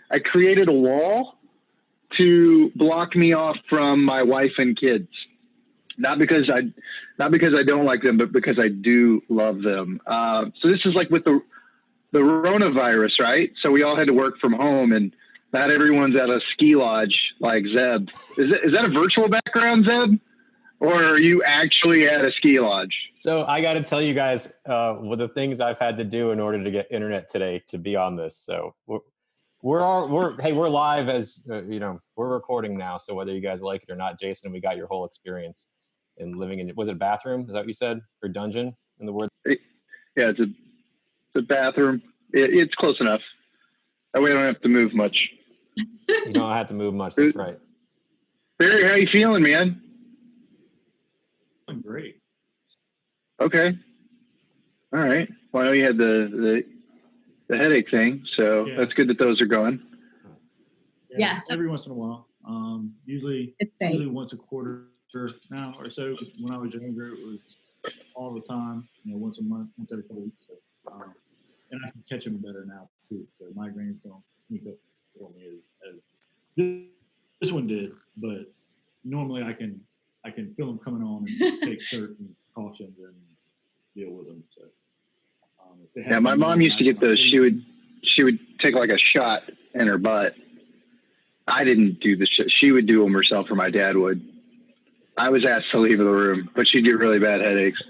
I created a wall to block me off from my wife and kids. Not because I don't like them, but because I do love them. So this is like with the coronavirus, right? So we all had to work from home, and not everyone's at a ski lodge like Zeb. Is that a virtual background, Zeb? Or are you actually at a ski lodge? So I got to tell you guys, what the things I've had to do in order to get internet today to be on this. So we're live as we're recording now. So whether you guys like it or not, Jason, we got your whole experience in living in, was it a bathroom? Is that what you said? Or dungeon in the word? Yeah, it's a bathroom. It's close enough. That way I don't have to move much. You don't have to move much. That's right. Barry, how you feeling, man? I'm great. Okay. All right. Well, I know you had the headache thing, so That's good that those are gone. Yes. Every once in a while. Usually once a quarter now or so. When I was younger, it was all the time. Once a month, once every couple weeks. So, and I can catch them better now too. So migraines don't sneak up for me as this one did. But normally I can feel them coming on and take certain precautions and deal with them. So, my mom used to get those. She would take like a shot in her butt. I didn't do the shit. She would do them herself, or my dad would. I was asked to leave the room, but she'd get really bad headaches.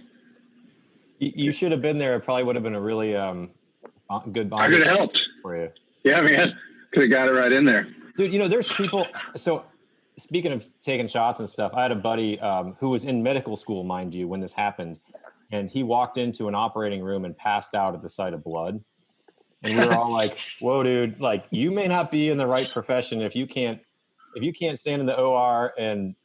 You should have been there. It probably would have been a really good bond. I could have helped for you. Yeah, man. Could have got it right in there. Dude, there's people. So speaking of taking shots and stuff, I had a buddy who was in medical school, mind you, when this happened. And he walked into an operating room and passed out at the sight of blood. And we were all like, whoa, dude, like you may not be in the right profession if you can't stand in the OR and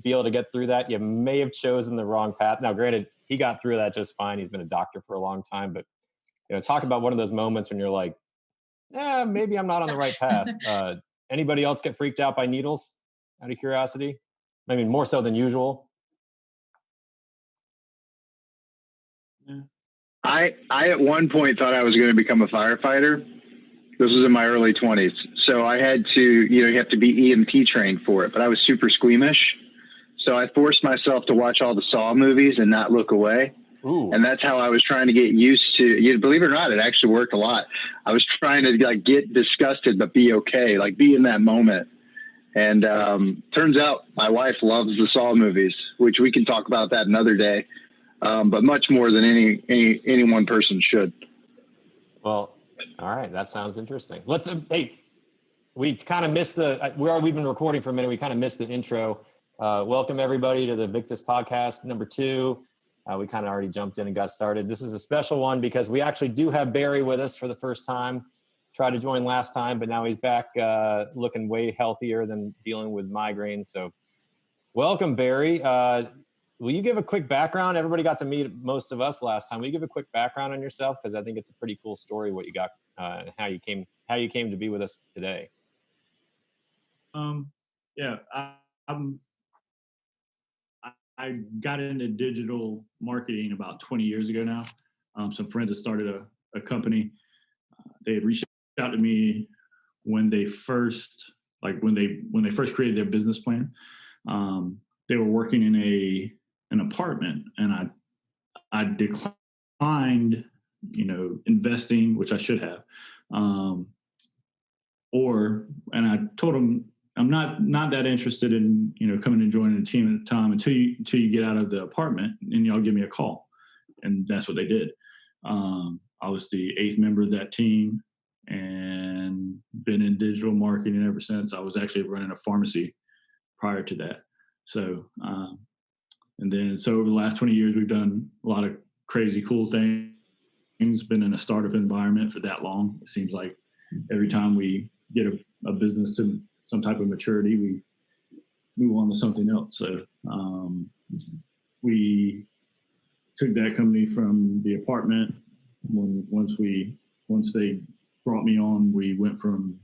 be able to get through that. You may have chosen the wrong path. Now, granted, he got through that just fine. He's been a doctor for a long time, but talk about one of those moments when you're like, maybe I'm not on the right path. Anybody else get freaked out by needles out of curiosity? I mean, more so than usual. Yeah. I at one point thought I was going to become a firefighter. This was in my early 20s. So I had to, you have to be EMT trained for it, but I was super squeamish. So I forced myself to watch all the Saw movies and not look away. Ooh. And that's how I was trying to get used to, believe it or not, it actually worked a lot. I was trying to get disgusted, but be okay, like be in that moment. And turns out my wife loves the Saw movies, which we can talk about that another day. But much more than any one person should. Well, all right. That sounds interesting. Let's, we kind of missed we've been recording for a minute. We kind of missed the intro. Welcome everybody to the Victis podcast number 2. We kind of already jumped in and got started. This is a special one because we actually do have Berry with us for the first time. Tried to join last time, but now he's back looking way healthier than dealing with migraines. So welcome, Berry. Will you give a quick background? Everybody got to meet most of us last time. Will you give a quick background on yourself? Because I think it's a pretty cool story what you got and how you came to be with us today. I got into digital marketing about 20 years ago now. Some friends had started a company. They had reached out to me when they first created their business plan. They were working in an apartment, and I declined, investing, which I should have. And I told them, I'm not that interested in, coming and joining the team at the time until you get out of the apartment and y'all give me a call. And that's what they did. I was the 8th member of that team and been in digital marketing ever since. I was actually running a pharmacy prior to that. So, over the last 20 years, we've done a lot of crazy, cool things. Been in a startup environment for that long. It seems like every time we get a business to some type of maturity, we move on to something else. So we took that company from the apartment. Once they brought me on, we went from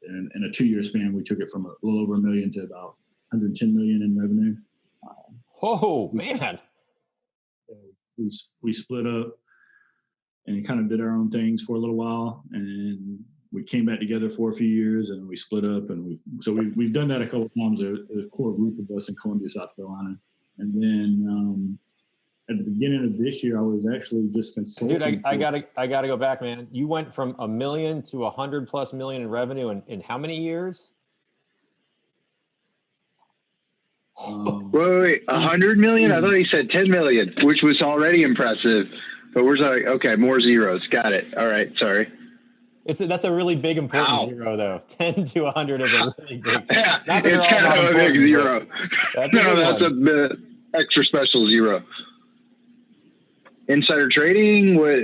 in a 2-year span, we took it from a little over $1 million to about 110 million in revenue. Oh man! We split up and kind of did our own things for a little while, and we came back together for a few years, and we split up, and we've done that a couple of times. There's a core group of us in Columbia, South Carolina, and then at the beginning of this year, I was actually just consulting. Dude, I gotta go back, man. You went from $1 million to $100+ million in revenue in how many years? Wait, 100 million? I thought he said 10 million, which was already impressive. But we're like, okay, more zeros. Got it. All right, sorry. That's a really big important zero, though. 10 to 100 is a really big. Yeah, not that it's they're all kind not of a big zero. That's a extra special zero. Insider trading? What? I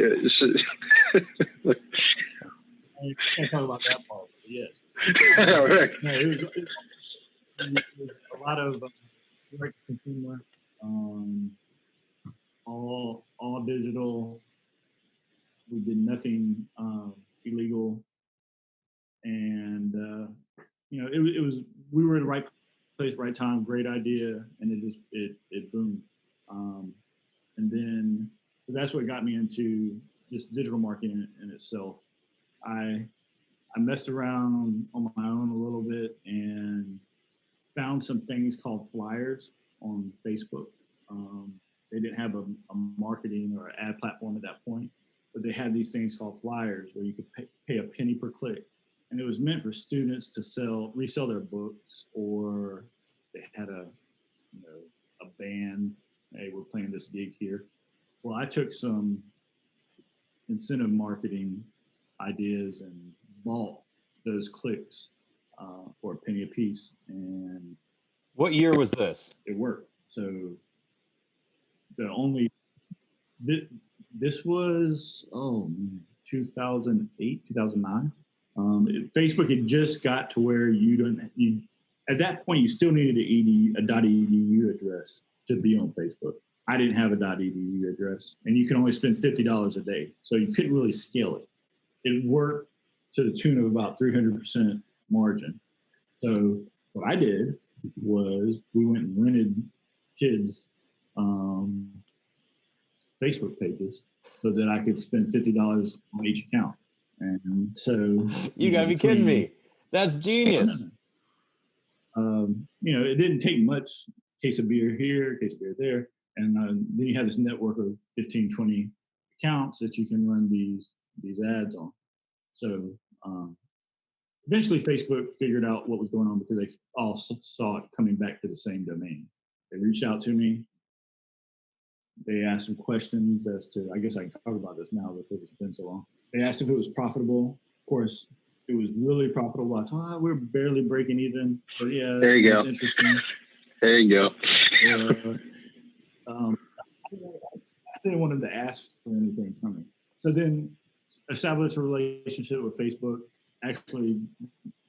can't talk about that part, but yes. Right. No, it was a lot of direct consumer, all digital. We did nothing illegal, and it was we were in the right place, right time, great idea, and it boomed. And then so that's what got me into just digital marketing in itself. I messed around on my own a little bit and found some things called flyers on Facebook. They didn't have a marketing or ad platform at that point, but they had these things called flyers where you could pay a penny per click. And it was meant for students to resell their books, or they had a band. Hey, we're playing this gig here. Well, I took some incentive marketing ideas and bought those clicks for a penny a piece. And what year was this? It worked. So this was 2008, 2009. Facebook had just got to where at that point you still needed a .edu address to be on Facebook. I didn't have a .edu address, and you can only spend $50 a day, so you couldn't really scale it. It worked to the tune of about 300% margin. So what I did was we went and rented kids' Facebook pages so that I could spend $50 on each account. And so you gotta be kidding me. That's genius. It didn't take much. Case of beer here, case of beer there. And then you have this network of 15, 20 accounts that you can run these ads on. So eventually Facebook figured out what was going on because they all saw it coming back to the same domain. They reached out to me. They asked some questions as to, I guess I can talk about this now because it's been so long. They asked if it was profitable. Of course, it was really profitable. I thought, we're barely breaking even. But yeah, there you go. Interesting. There you go. I didn't want them to ask for anything from me. So then established a relationship with Facebook, actually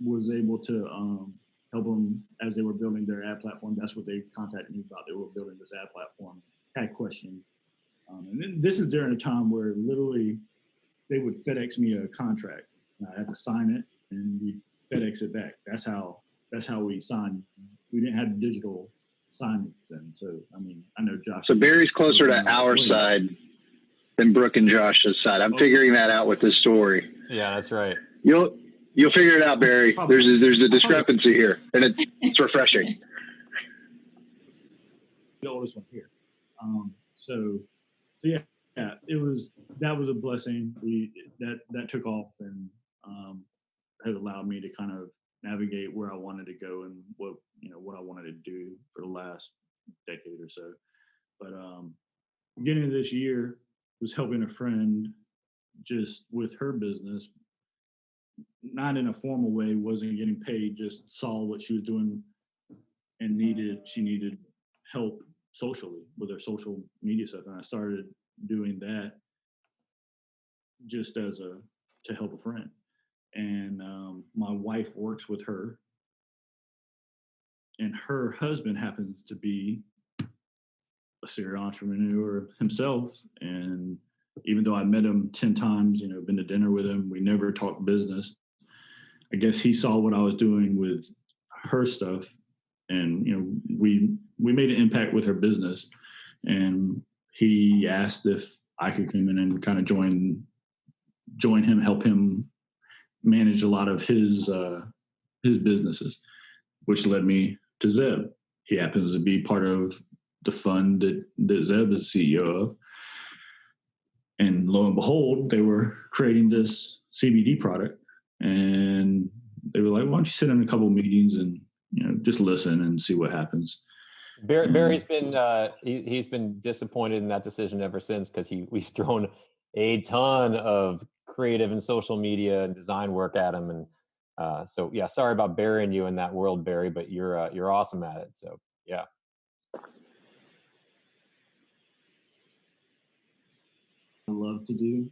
was able to help them as they were building their ad platform. That's what they contacted me about. They were building this ad platform, had questions. And then this is during a time where literally they would FedEx me a contract. And I had to sign it and we FedEx it back. That's how we signed. We didn't have digital signage then. So, I know Josh. So Barry's closer to our side than Brooke and Josh's side. I'm figuring that out with this story. Yeah, that's right. You'll figure it out, Barry. There's a discrepancy here, and it's refreshing. The oldest one here. So yeah, that was a blessing. That took off and has allowed me to kind of navigate where I wanted to go and what I wanted to do for the last decade or so. But beginning of this year was helping a friend just with her business, not in a formal way, wasn't getting paid, just saw what she was doing and she needed help socially with her social media stuff. And I started doing that just to help a friend. And my wife works with her, and her husband happens to be a serial entrepreneur himself. And even though I met him 10 times, been to dinner with him, we never talked business. I guess he saw what I was doing with her stuff, and we made an impact with her business. And he asked if I could come in and kind of join him, help him managed a lot of his businesses, which led me to Zeb. He happens to be part of the fund that Zeb is CEO of. And lo and behold, they were creating this CBD product, and they were like, "Why don't you sit in a couple of meetings and just listen and see what happens?" Barry's been he's been disappointed in that decision ever since, because we've thrown a ton of creative and social media and design work at him, and so yeah, sorry about burying you in that world, Barry, but you're awesome at it. So yeah. I love to do,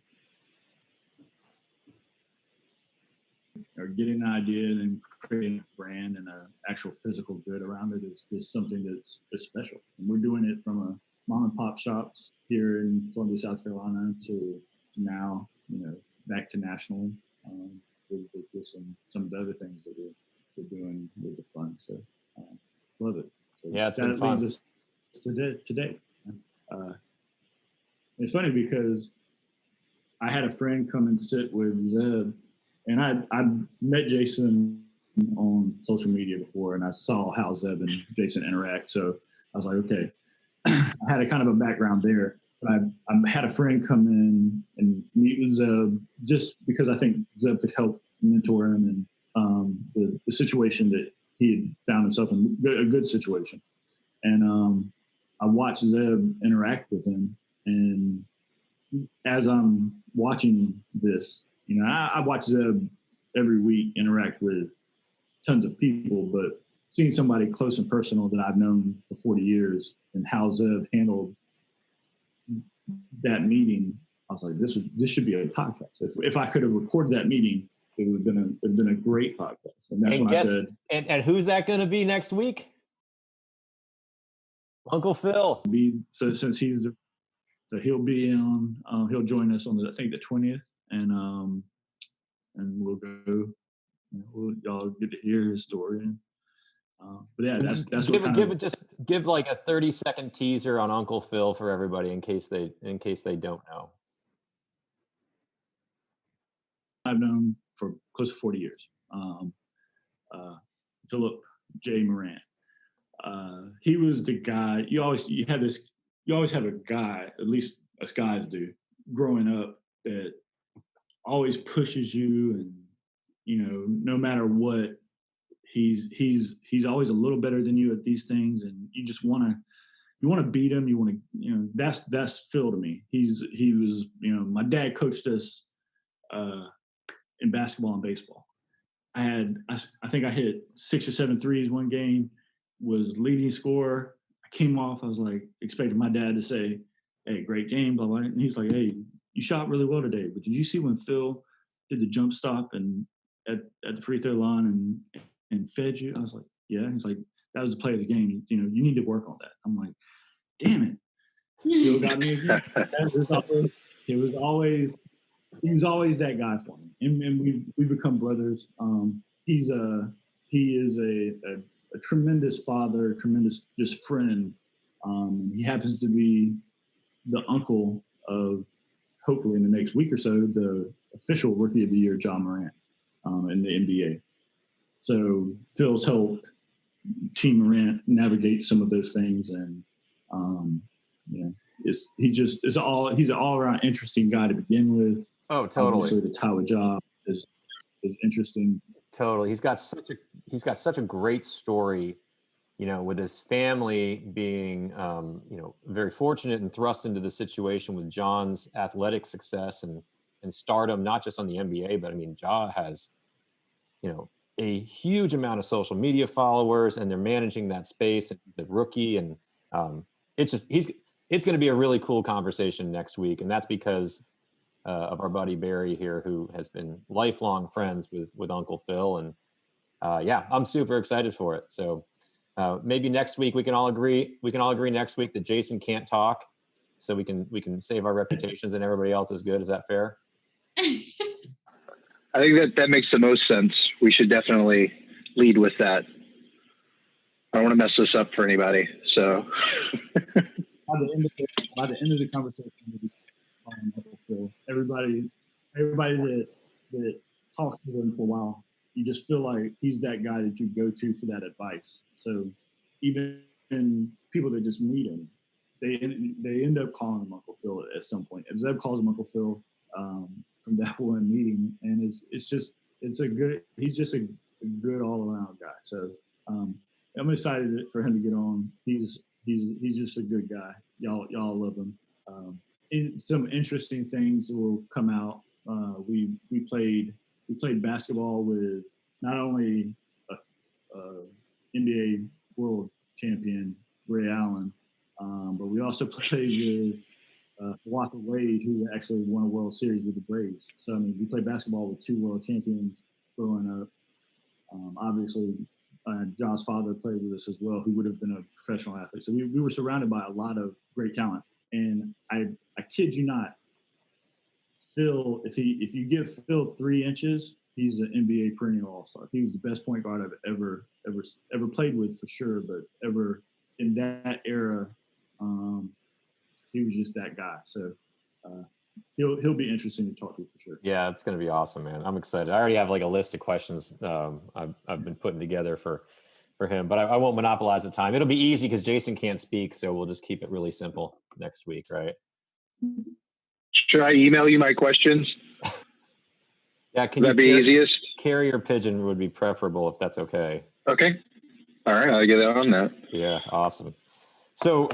or getting an idea and creating a brand and an actual physical good around it is something that's special. And we're doing it from a mom and pop shops here in Columbia, South Carolina, to now, back to national, with some of the other things that we're doing with the fund. So love it. So yeah, it's been fun. That leads us to today. It's funny because I had a friend come and sit with Zeb, and I met Jason on social media before, and I saw how Zeb and Jason interact. So I was like, okay, I had a kind of a background there. But I had a friend come in and meet with Zeb just because I think Zeb could help mentor him and the situation that he had found himself in, a good situation. And I watched Zeb interact with him, and as I'm watching this, I watch Zeb every week interact with tons of people, but seeing somebody close and personal that I've known for 40 years and how Zeb handled that meeting, I was like, this should be a podcast. If I could have recorded that meeting, it would have been a great podcast. And that's when I said. And who's that going to be next week? Uncle Phil. Since he'll be on. He'll join us on I think the 20th, and we'll go. Y'all get to hear his story. But yeah, that's what give like a 30-second teaser on Uncle Phil for everybody in case they don't know. I've known for close to 40 years. Philip J. Morant. He was the guy. You always have a guy, at least us guys do, growing up, that always pushes you, and no matter what, he's always a little better than you at these things, and you just want to beat him. You want to, that's Phil to me. He was, my dad coached us in basketball and baseball. I think I hit 6 or 7 threes one game, was leading scorer. I came off, I was like, expecting my dad to say, "Hey, great game, blah, blah." And he's like, "Hey, you shot really well today, but did you see when Phil did the jump stop and at the free throw line and fed you?" I was like, "Yeah." He's like, "That was the play of the game. You need to work on that." I'm like, damn it. Phil got me again. He was always that guy for me. And we become brothers. He is a tremendous father, tremendous just friend. He happens to be the uncle of, hopefully in the next week or so, the official Rookie of the Year, John Morant, in the NBA. So Phil's helped Team Morant navigate some of those things, and he's an all-around interesting guy to begin with. Oh, totally. Obviously, the Tawa job is interesting. Totally. He's got such a great story, with his family being, very fortunate and thrust into the situation with John's athletic success and stardom, not just on the NBA, but I mean, Ja has, a huge amount of social media followers, and they're managing that space, and he's a rookie, and it's going to be a really cool conversation next week. And that's because of our buddy Barry here, who has been lifelong friends with Uncle Phil. And I'm super excited for it. So maybe next week we can all agree next week that Jason can't talk, so we can save our reputations and everybody else is good. Is that fair? I think that makes the most sense. We should definitely lead with that. I don't want to mess this up for anybody. So by the end of the conversation, we'll be Phil. Everybody that talked to him for a while, you just feel like he's that guy that you go to for that advice. So even people that just meet him, they end up calling him Uncle Phil at some point. Zeb calls him Uncle Phil from that one meeting, and he's just a good all around guy. So I'm excited for him to get on. He's just a good guy. Y'all love him. Some interesting things will come out. We played basketball with not only a NBA world champion Ray Allen, but we also played with Walter Wade, who actually won a World Series with the Braves. So I mean, we played basketball with 2 world champions growing up. Obviously, John's father played with us as well, who would have been a professional athlete. So we were surrounded by a lot of great talent. And I kid you not, Phil, if you give Phil 3 inches, he's an NBA perennial all-star. He was the best point guard I've ever played with, for sure. But ever in that era, he was just that guy. So he'll be interesting to talk to for sure. Yeah, it's going to be awesome, man. I'm excited. I already have like a list of questions I've been putting together for him, but I won't monopolize the time. It'll be easy because Jason can't speak, so we'll just keep it really simple next week, right? Should I email you my questions? Yeah, can Would that be easiest? Carrier pigeon would be preferable if that's okay. Okay. All right, I'll get on that. Yeah, awesome. So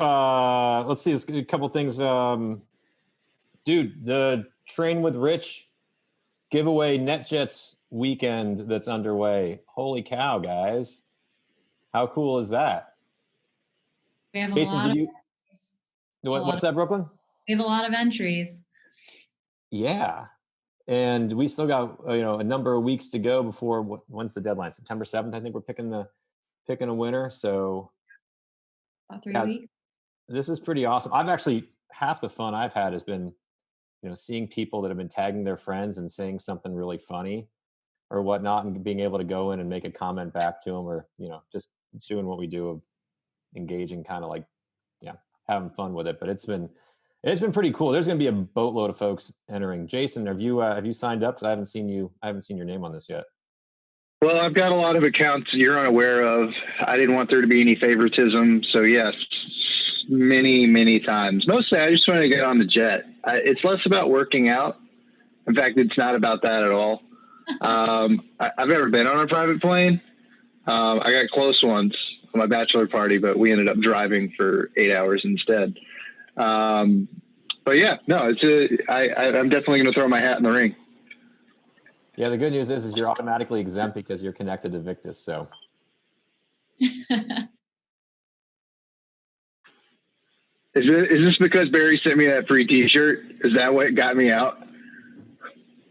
let's see, a couple things. Dude, the Train with Rich giveaway NetJets weekend that's underway. Holy cow, guys. How cool is that? We have Jason, what's that, Brooklyn? We have a lot of entries. Yeah. And we still got a number of weeks to go before when's the deadline? September 7th, I think we're picking a winner. So About 3 weeks. This is pretty awesome. I've actually, half the fun I've had has been seeing people that have been tagging their friends and saying something really funny or whatnot, and being able to go in and make a comment back to them, or just doing what we do of engaging, kind of like having fun with it. But it's been pretty cool. There's going to be a boatload of folks entering. Jason, have you signed up? Because I haven't seen your name on this yet. Well, I've got a lot of accounts you're unaware of. I didn't want there to be any favoritism, so yes, many times. Mostly, I just want to get on the jet. It's less about working out. In fact, it's not about that at all. I've never been on a private plane. I got close once on my bachelor party, but we ended up driving for 8 hours instead. But yeah, no, I'm definitely going to throw my hat in the ring. Yeah, the good news is you're automatically exempt because you're connected to Victis. So. Is this because Barry sent me that free T-shirt? Is that what got me out?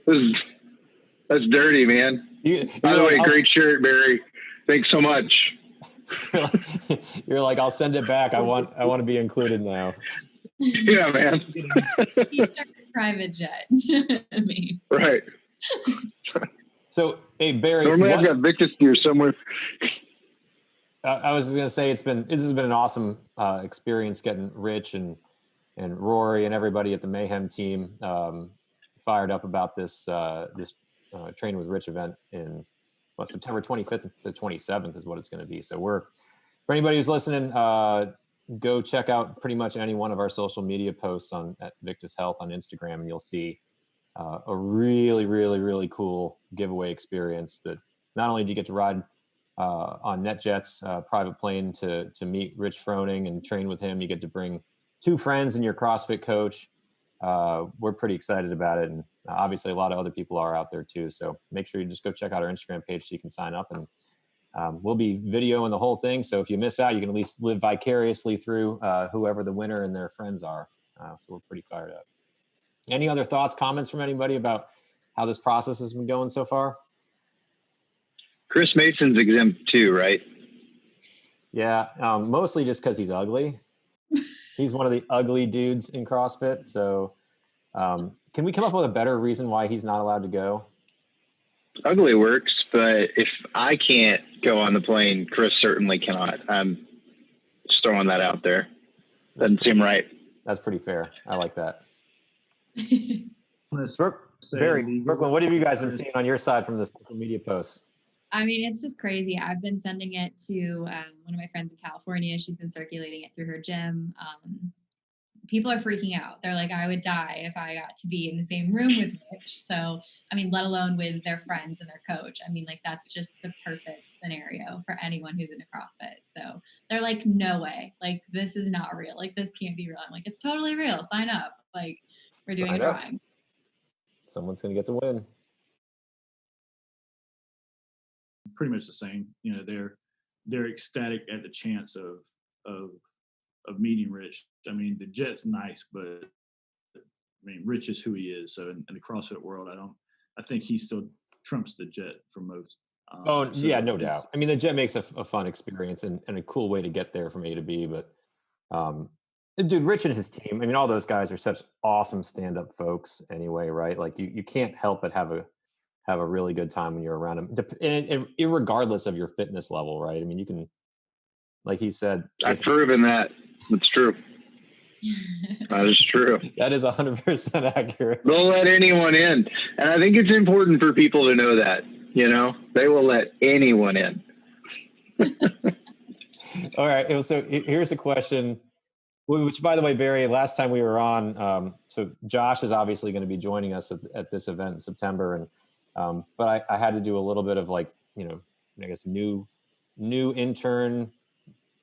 That's dirty, man. By the way, great shirt, Barry. Thanks so much. You're like, I'll send it back. I want to be included now. Yeah, man. Private jet. I mean. Right. So, hey, Barry. Normally I've got Victis gear somewhere. I was going to say this has been an awesome experience getting Rich and Rory and everybody at the Mayhem team fired up about this Train with Rich event in September 25th to 27th is what it's going to be. So for anybody who's listening, go check out pretty much any one of our social media posts at Victis Health on Instagram, and you'll see a really, really, really cool giveaway experience that not only do you get to ride on NetJets private plane to meet Rich Froning and train with him, you get to bring 2 friends and your CrossFit coach. We're pretty excited about it, and obviously a lot of other people are out there too. So make sure you just go check out our Instagram page so you can sign up, and we'll be videoing the whole thing. So if you miss out, you can at least live vicariously through whoever the winner and their friends are. So we're pretty fired up. Any other thoughts, comments from anybody about how this process has been going so far? Chris Mason's exempt too, right? Yeah, mostly just because he's ugly. He's one of the ugly dudes in CrossFit. So can we come up with a better reason why he's not allowed to go? Ugly works, but if I can't go on the plane, Chris certainly cannot. I'm just throwing that out there. Doesn't seem right. That's pretty fair. I like that. Brooklyn, what have you guys been seeing on your side from the social media posts? I mean, it's just crazy. I've been sending it to one of my friends in California. She's been circulating it through her gym. People are freaking out. They're like, I would die if I got to be in the same room with Rich. So, I mean, let alone with their friends and their coach. I mean, like, that's just the perfect scenario for anyone who's into CrossFit. So they're like, no way. Like, this is not real. Like, this can't be real. I'm like, it's totally real. Sign up. Like, we're doing a drawing. Someone's going to get the win. Pretty much the same. You know, they're ecstatic at the chance of meeting Rich. I mean, the Jet's nice, but I mean, Rich is who he is. So in the CrossFit world, I think he still trumps the Jet for most. Yeah, no doubt. I mean, the Jet makes a fun experience and a cool way to get there from A to B. But dude, Rich and his team, I mean, all those guys are such awesome stand-up folks anyway, right? Like you can't help but have a really good time when you're around them, and irregardless of your fitness level, right? I mean, you can, like he said, I've proven that. It's true. That is true. That is 100% accurate. They'll let anyone in. And I think it's important for people to know that, you know, they will let anyone in. All right. So here's a question, which, by the way, Barry, last time we were on, so Josh is obviously going to be joining us at this event in September. And, but I had to do a little bit of, like, you know, I guess new intern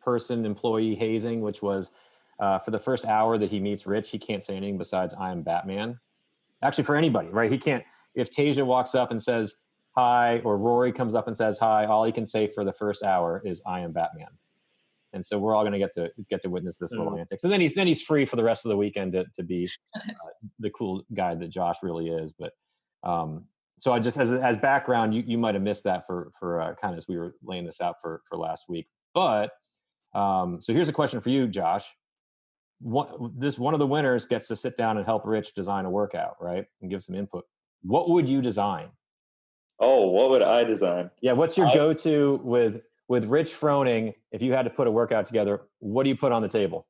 person employee hazing, which was for the first hour that he meets Rich, he can't say anything besides "I am Batman." Actually, for anybody, right? He can't. If Tasia walks up and says hi, or Rory comes up and says hi, all he can say for the first hour is "I am Batman." And so we're all going to get to witness this little antics. And then he's free for the rest of the weekend to be the cool guy that Josh really is. But so I just, as background, you might have missed that for kind of as we were laying this out for last week. But so here's a question for you, Josh. One of the winners gets to sit down and help Rich design a workout, right? And give some input. What would you design? Oh, what would I design? Yeah, what's your go-to with Rich Froning? If you had to put a workout together, what do you put on the table?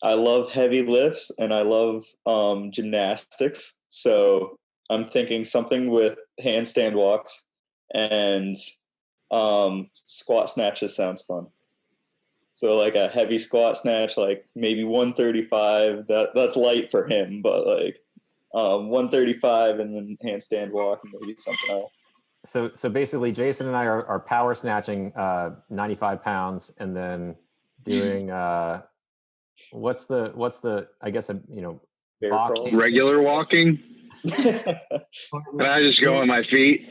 I love heavy lifts and I love gymnastics. So I'm thinking something with handstand walks and squat snatches sounds fun. So like a heavy squat snatch, like maybe 135. That's light for him, but like 135 and then handstand walk and maybe something else. So basically, Jason and I are power snatching 95 pounds and then doing what's the I guess box regular walking. And I just go on my feet.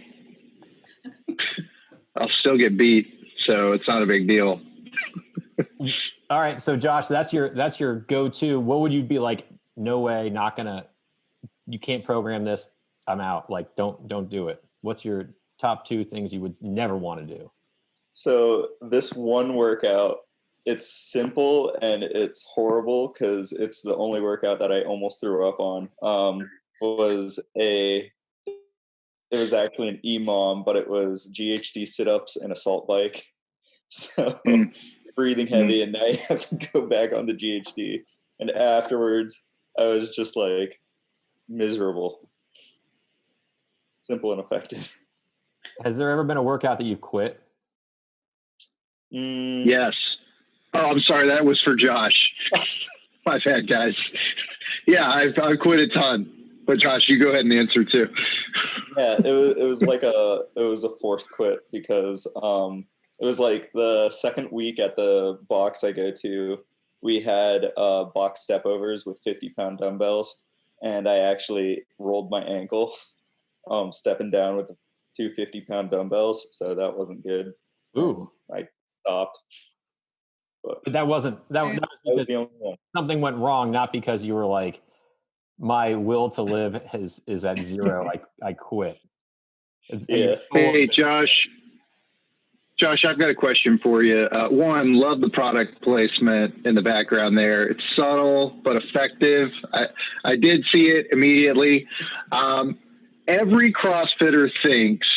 I'll still get beat, so it's not a big deal. All right, so Josh, that's your go-to. What would you be like? No way, not gonna. You can't program this. I'm out. Like, don't do it. What's your top 2 things you would never want to do? So this one workout, it's simple and it's horrible because it's the only workout that I almost threw up on. It was actually an EMOM, but it was GHD sit-ups and a salt bike. So breathing heavy, and now you have to go back on the GHD. And afterwards, I was just like miserable. Simple and effective. Has there ever been a workout that you've quit? Yes. Oh, I'm sorry. That was for Josh. My bad, guys. Yeah, I've quit a ton. But Josh, you go ahead and answer too. Yeah, it was a forced quit because it was like the second week at the box I go to, we had box step overs with 50-pound dumbbells, and I actually rolled my ankle stepping down with the 2 50-pound dumbbells, so that wasn't good. Ooh. I stopped. But that was because the only one. Something went wrong, not because you were like, my will to live is at 0. I quit. Yeah. Hey, Josh, I've got a question for you. One, love the product placement in the background there. It's subtle but effective. I did see it immediately. Every CrossFitter thinks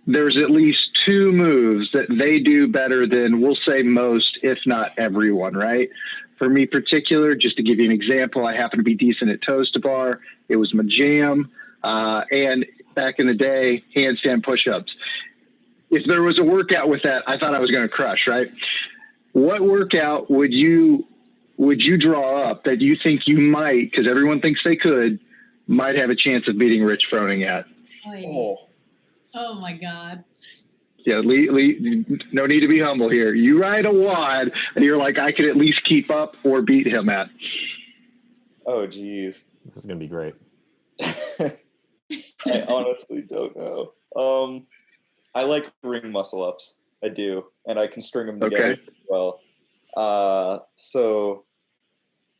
there's at least 2 moves that they do better than, we'll say, most, if not everyone, right? For me particular, just to give you an example, I happen to be decent at toes to bar. It was my jam. And back in the day, handstand push-ups. If there was a workout with that, I thought I was going to crush, right? What workout would you draw up that you think you might, because everyone thinks they might have a chance of beating Rich Froning at? Oh my God. Yeah, no need to be humble here. You ride a wad, and you're like, I could at least keep up or beat him at. Oh, geez. This is going to be great. I honestly don't know. I like ring muscle ups. I do, and I can string them together well. But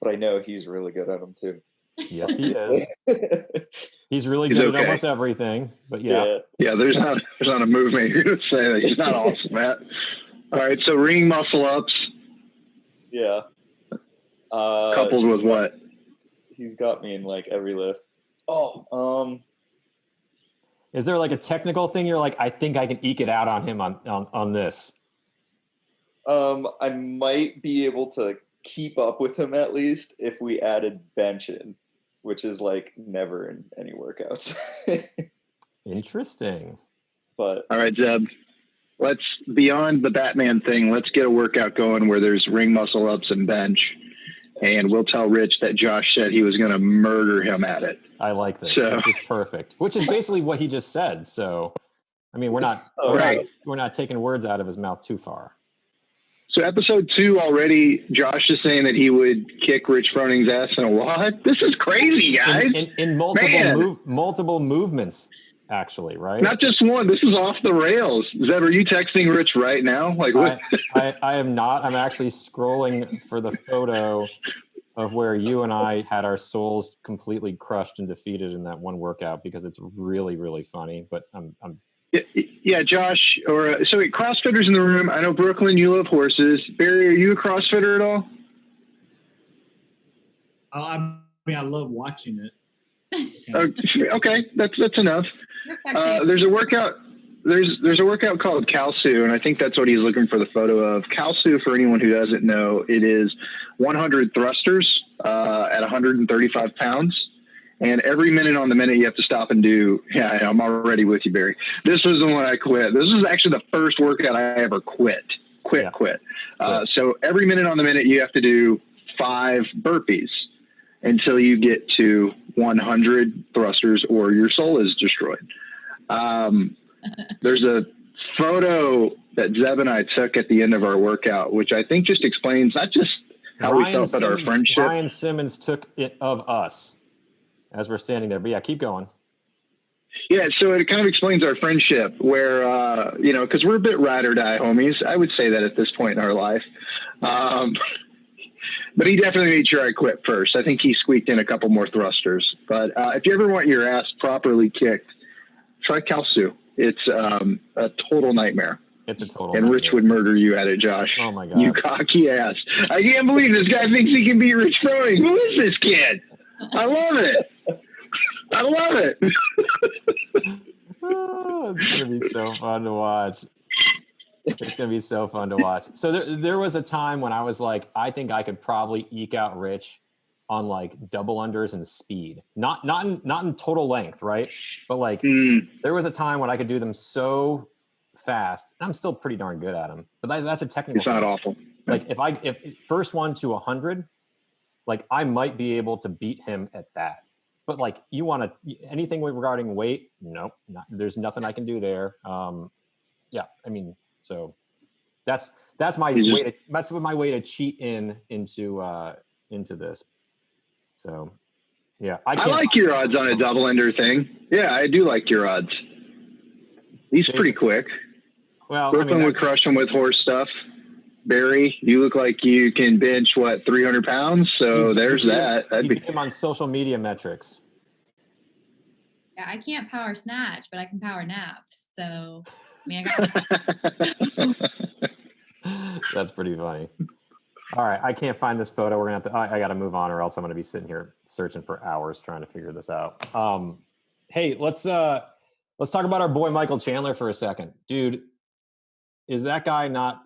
I know he's really good at them too. Yes, he is. He's really good at almost everything, but yeah. There's not a movement here to say that he's not awesome at. All right, so ring muscle ups. Yeah. Coupled with what? He's got me in like every lift. Is there like a technical thing you're like, I think I can eke it out on him on this? I might be able to keep up with him at least if we added bench in, which is like never in any workouts. Interesting. But all right, Zeb, let's, beyond the Batman thing, let's get a workout going where there's ring muscle ups and bench, and we'll tell Rich that Josh said he was going to murder him at it. I like this. This is perfect, which is basically what he just said. So, I mean, we're not taking words out of his mouth too far. So episode 2 already, Josh is saying that he would kick Rich Froning's ass in a wad. This is crazy, guys. In multiple movements, actually, right? Not just one. This is off the rails. Zeb, are you texting Rich right now? Like, what? I am not. I'm actually scrolling for the photo of where you and I had our souls completely crushed and defeated in that one workout, because it's really, really funny. But I'm Yeah, Josh, so CrossFitters in the room. I know, Brooklyn, you love horses. Barry, are you a CrossFitter at all? I mean, I love watching it. Okay, that's enough. There's a workout. There's a workout called Kalsu, and I think that's what he's looking for the photo of. Kalsu, for anyone who doesn't know, it is 100 thrusters at 135 pounds. And every minute on the minute, you have to stop and do. Yeah, I'm already with you, Barry. This was the one I quit. This was actually the first workout I ever quit. So every minute on the minute, you have to do 5 burpees until you get to 100 thrusters, or your soul is destroyed. There's a photo that Zeb and I took at the end of our workout, which I think just explains not just how we felt about our friendship. Ryan Simmons took it of us as we're standing there. But yeah, keep going. Yeah, so it kind of explains our friendship where, because we're a bit ride or die homies. I would say that at this point in our life. But he definitely made sure I quit first. I think he squeaked in a couple more thrusters. But if you ever want your ass properly kicked, try Kalsu. It's a total nightmare. It's a total And nightmare. Rich would murder you at it, Josh. Oh, my God. You cocky ass. I can't believe this guy thinks he can beat Rich Froning. Who is this kid? I love it. I love it. Oh, it's going to be so fun to watch. It's going to be so fun to watch. So there was a time when I was like, I think I could probably eke out Rich on like double unders and speed. Not in total length, right? But like there was a time when I could do them so fast. I'm still pretty darn good at them. But that's a technical It's not awful. Like if first one to 100, like I might be able to beat him at that. But like you want to anything regarding weight? Nope. There's nothing I can do there. Yeah, I mean, so that's my way to my way to cheat into this. So yeah, I like your odds on a double ender thing. Yeah, I do like your odds. He's pretty quick. Well, Brooklyn would crush him with horse stuff. Barry, you look like you can bench 300 pounds. So there's that. That'd be him on social media metrics. Yeah, I can't power snatch, but I can power naps. So I mean, I got. That's pretty funny. All right, I can't find this photo. We're gonna have to. I got to move on, or else I'm gonna be sitting here searching for hours trying to figure this out. Hey, let's talk about our boy Michael Chandler for a second, dude. is that guy not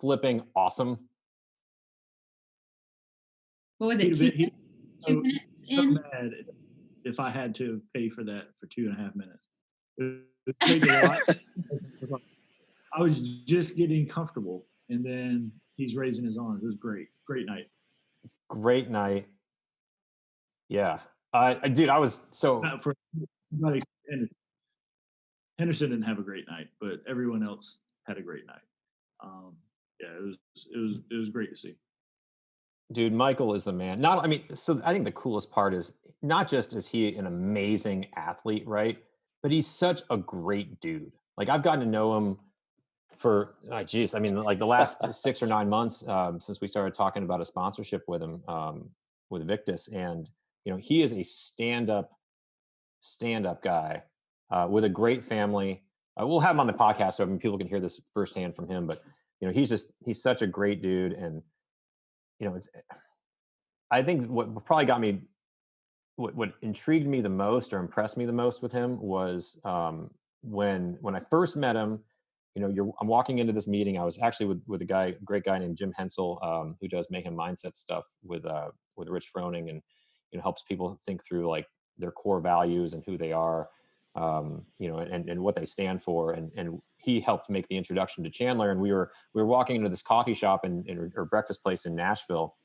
flipping awesome? What was it? Two minutes so in? mad if I had to pay for that for 2.5 minutes. It paid a lot. I was just getting comfortable, and then he's raising his arms. It was great. Great night. Great night. Yeah. Dude, I was so. For Henderson didn't have a great night, but everyone else had a great night. Yeah, it was great to see. Dude, Michael is the man. So I think the coolest part is not just is he an amazing athlete, right? But he's such a great dude. Like I've gotten to know him for, like the last 6 or 9 months since we started talking about a sponsorship with him, with Victis. And, he is a stand-up guy with a great family. We'll have him on the podcast so people can hear this firsthand from him. But, he's such a great dude. And, I think what probably got me, what intrigued me the most or impressed me the most with him was when I first met him. I'm walking into this meeting. I was actually with a great guy named Jim Hensel, who does Mayhem Mindset stuff with Rich Froning, and helps people think through like their core values and who they are, and what they stand for. And he helped make the introduction to Chandler. And we were walking into this coffee shop or breakfast place in Nashville,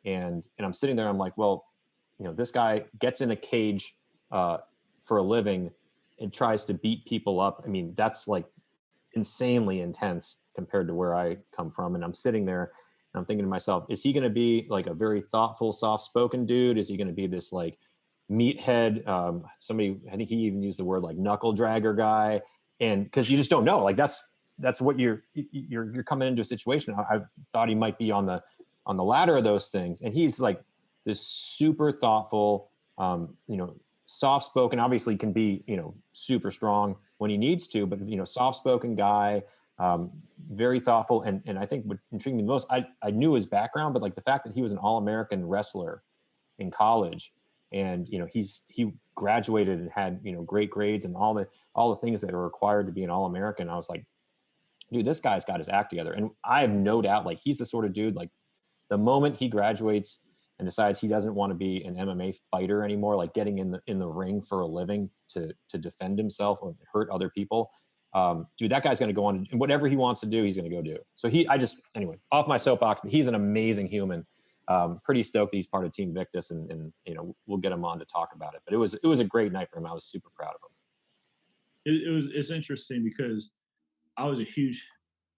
and I'm sitting there. I'm like, well, this guy gets in a cage for a living and tries to beat people up. I mean, that's like insanely intense compared to where I come from. And I'm sitting there and I'm thinking to myself, is he going to be like a very thoughtful, soft-spoken dude? Is he going to be this like meathead? I think he even used the word like knuckle dragger guy. And because you just don't know, like that's what you're coming into a situation. I thought he might be on the latter of those things. And he's like this super thoughtful, soft-spoken, obviously can be, super strong when he needs to, but, soft-spoken guy, very thoughtful. And I think what intrigued me the most, I knew his background, but like the fact that he was an All-American wrestler in college, and, he graduated and had, great grades and all the things that are required to be an All-American. I was like, dude, this guy's got his act together. And I have no doubt, like, he's the sort of dude, like the moment he graduates and decides he doesn't want to be an MMA fighter anymore, like getting in the ring for a living to defend himself or hurt other people, dude, that guy's going to go on and whatever he wants to do, he's going to go do. So anyway, off my soapbox, he's an amazing human. Pretty stoked that he's part of Team Victis, and we'll get him on to talk about it. But it was a great night for him. I was super proud of him. It's interesting because I was a huge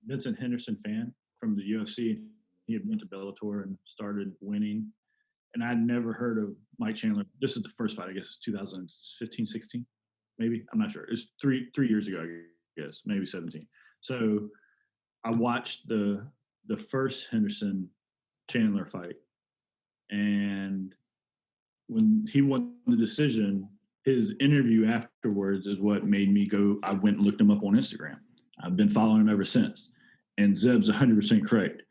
Vincent Henderson fan from the UFC. He had went to Bellator and started winning. And I'd never heard of Mike Chandler. This is the first fight, I guess it's 2015, 16, maybe. I'm not sure. It's three years ago, I guess, maybe 17. So I watched the first Henderson Chandler fight. And when he won the decision, his interview afterwards is what made me go. I went and looked him up on Instagram. I've been following him ever since. And Zeb's 100% correct.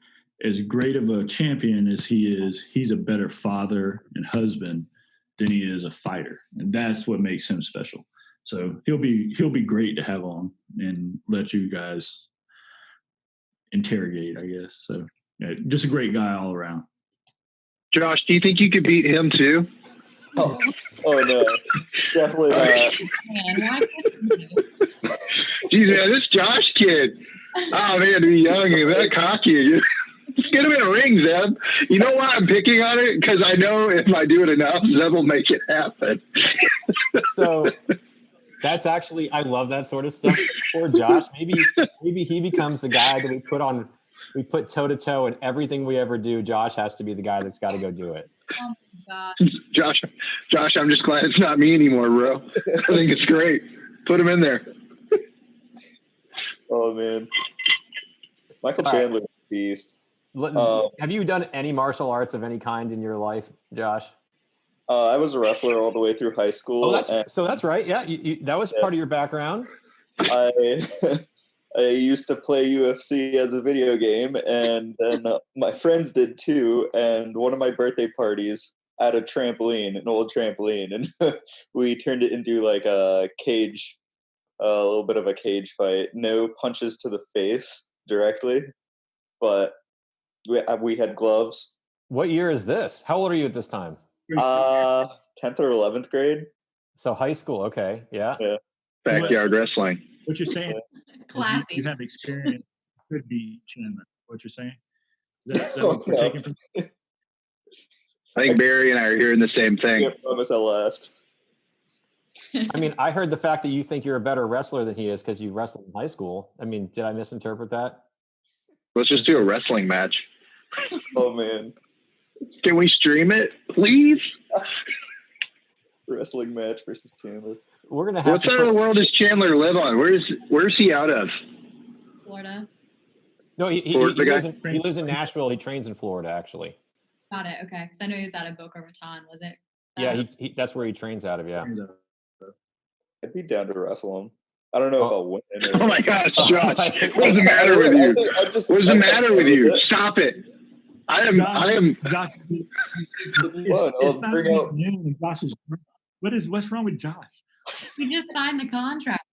As great of a champion as he is, he's a better father and husband than he is a fighter. And that's what makes him special. So he'll be great to have on and let you guys interrogate, I guess. So yeah, just a great guy all around. Josh, do you think you could beat him too? Oh no, definitely not. Jeez, man, this Josh kid. Oh man, to be young and that cocky. Just get him in a ring, Zeb. You know why I'm picking on it? Because I know if I do it enough, Zeb will make it happen. So that's actually, I love that sort of stuff. Poor Josh. Maybe he becomes the guy that we put toe to toe, and everything we ever do, Josh has to be the guy that's got to go do it. Oh my gosh. Josh, I'm just glad it's not me anymore, bro. I think it's great. Put him in there. Oh man, Michael Chandler, beast. Have you done any martial arts of any kind in your life, Josh? I was a wrestler all the way through high school. So that's right. Yeah, that was part of your background. I used to play UFC as a video game, and then my friends did too. And one of my birthday parties at a trampoline, an old trampoline, and we turned it into like a little bit of a cage fight. No punches to the face. directly, but we had gloves. What year is this? How old are you at this time? 10th or 11th grade. So high school. Okay. Yeah. Backyard wrestling. What you're saying? Classy. You have experience. Could be Chandler. What you're saying? Is that what you're taking from? I think Barry and I are hearing the same thing. I promise I'll last. I mean, I heard the fact that you think you're a better wrestler than he is because you wrestled in high school. I mean, did I misinterpret that? Let's just do a wrestling match. Oh man. Can we stream it, please? Wrestling match versus Chandler. We're gonna have. What side of the world does Chandler live on? Where's he out of? Florida. No, he lives in Nashville. He trains in Florida, actually. Got it. Okay, because I know he was out of Boca Raton. Was it? Yeah, he that's where he trains out of. Yeah. I'd be down to wrestle him. I don't know if I'll win. Oh my gosh, Josh! What's the matter with you? What's the matter with you? Stop it! I am. Josh, It's not noon. Josh is. What's wrong with Josh? We just signed the contract.